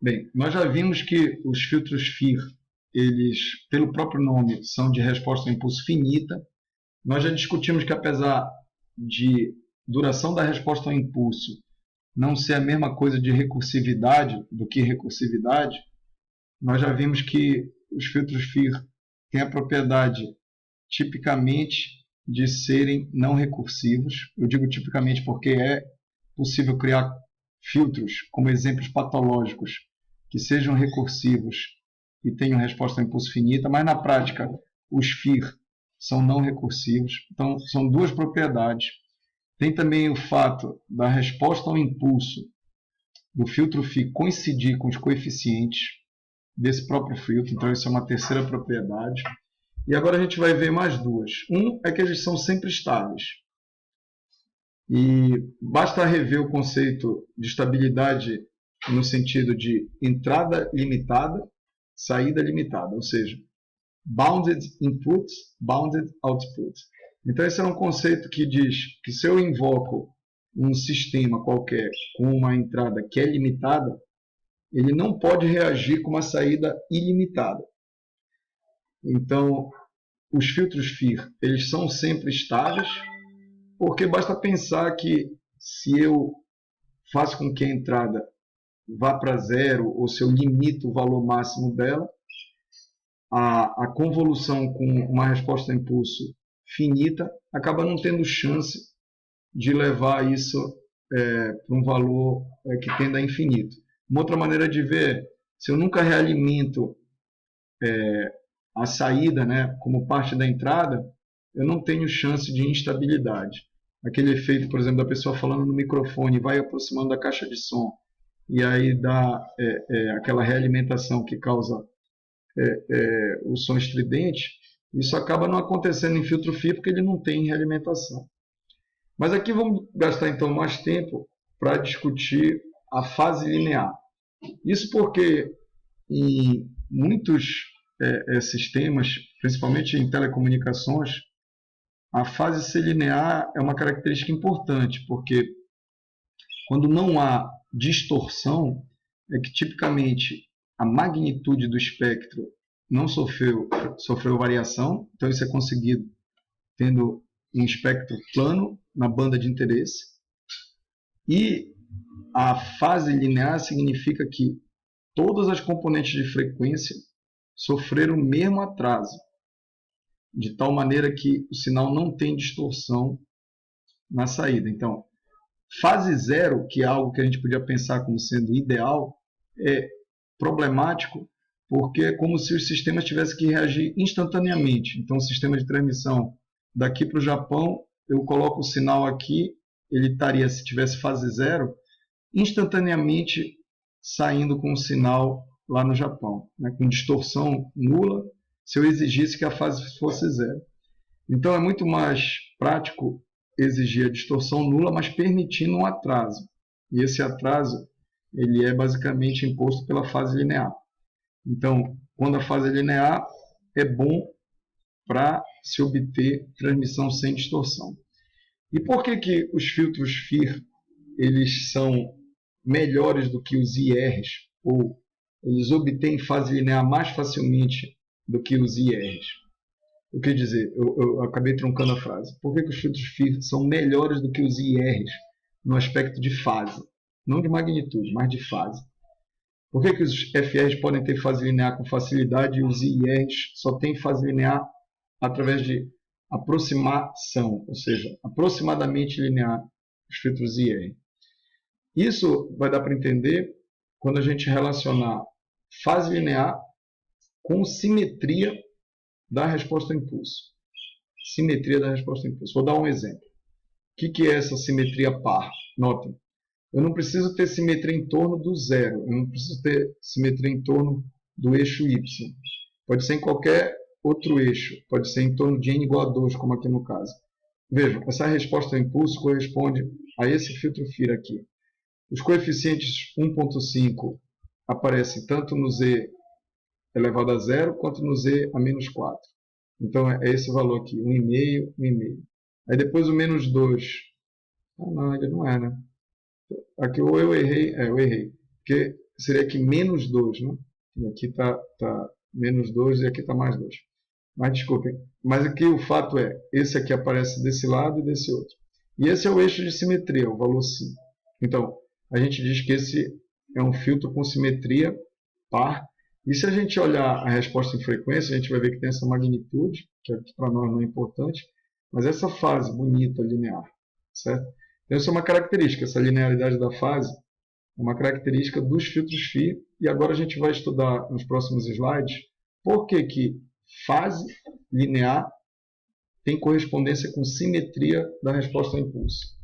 Bem, nós já vimos que os filtros FIR, eles, pelo próprio nome, são de resposta ao impulso finita. Nós já discutimos que, apesar de duração da resposta ao impulso não ser a mesma coisa de recursividade do que recursividade, nós já vimos que os filtros FIR têm a propriedade, tipicamente, de serem não recursivos. Eu digo tipicamente porque é possível criar filtros, como exemplos patológicos, que sejam recursivos e tenham resposta a impulso finita, mas na prática os FIR são não recursivos. Então, são duas propriedades. Tem também o fato da resposta ao impulso do filtro FIR coincidir com os coeficientes desse próprio filtro. Então, isso é uma terceira propriedade. E agora a gente vai ver mais duas. Um é que eles são sempre estáveis. E basta rever o conceito de estabilidade no sentido de entrada limitada, saída limitada, ou seja, bounded input, bounded output. Então esse é um conceito que diz que se eu invoco um sistema qualquer com uma entrada que é limitada, ele não pode reagir com uma saída ilimitada. Então, os filtros FIR, eles são sempre estáveis, porque basta pensar que se eu faço com que a entrada vá para zero, ou se eu limito o valor máximo dela, a convolução com uma resposta a impulso finita acaba não tendo chance de levar isso para um valor que tenda a infinito. Uma outra maneira de ver, se eu nunca realimento a saída, né, como parte da entrada, eu não tenho chance de instabilidade. Aquele efeito, por exemplo, da pessoa falando no microfone, vai aproximando da caixa de som, e aí dá aquela realimentação que causa o som estridente, isso acaba não acontecendo em filtro FIR porque ele não tem realimentação. Mas aqui vamos gastar então mais tempo para discutir a fase linear. Isso porque em muitos sistemas, principalmente em telecomunicações, a fase ser linear é uma característica importante, porque quando não há distorção, é que tipicamente a magnitude do espectro não sofreu variação, então isso é conseguido tendo um espectro plano na banda de interesse. E a fase linear significa que todas as componentes de frequência sofreram o mesmo atraso, de tal maneira que o sinal não tem distorção na saída. Então, fase zero, que é algo que a gente podia pensar como sendo ideal, é problemático porque é como se os sistemas tivessem que reagir instantaneamente. Então, o sistema de transmissão daqui para o Japão, eu coloco o sinal aqui, ele estaria, se tivesse fase zero, instantaneamente saindo com o sinal lá no Japão, né, com distorção nula, se eu exigisse que a fase fosse zero. Então, é muito mais prático exigir a distorção nula, mas permitindo um atraso. E esse atraso ele é basicamente imposto pela fase linear. Então, quando a fase é linear, é bom para se obter transmissão sem distorção. E por que os filtros FIR eles são melhores do que os IRs, ou eles obtêm fase linear mais facilmente do que os IRs? Eu quero dizer, eu acabei truncando a frase. Por que os filtros FIR são melhores do que os IRs no aspecto de fase? Não de magnitude, mas de fase. Por que os FRs podem ter fase linear com facilidade e os IRs só têm fase linear através de aproximação, ou seja, aproximadamente linear, os filtros IR? Isso vai dar para entender quando a gente relacionar fase linear com simetria da resposta ao impulso. Simetria da resposta ao impulso. Vou dar um exemplo. O que é essa simetria par? Notem. Eu não preciso ter simetria em torno do zero. Eu não preciso ter simetria em torno do eixo Y. Pode ser em qualquer outro eixo. Pode ser em torno de n igual a 2, como aqui no caso. Vejam, essa resposta ao impulso corresponde a esse filtro FIR aqui. Os coeficientes 1.5 aparecem tanto no z elevado a zero quanto no z a menos 4. Então é esse valor aqui, 1,5, 1,5. Aí depois o menos 2. Ah, não, ele não é, né? Aqui ou eu errei, eu errei. Porque seria aqui menos 2, né? E aqui está menos 2 e aqui está mais 2. Mas desculpem, mas aqui o fato é, esse aqui aparece desse lado e desse outro. E esse é o eixo de simetria, o valor 5. Então, a gente diz que esse é um filtro com simetria par. E se a gente olhar a resposta em frequência, a gente vai ver que tem essa magnitude, que para nós não é importante, mas essa fase bonita, linear. Certo? Então, essa é uma característica, essa linearidade da fase é uma característica dos filtros Phi. E agora a gente vai estudar nos próximos slides por que fase linear tem correspondência com simetria da resposta ao impulso.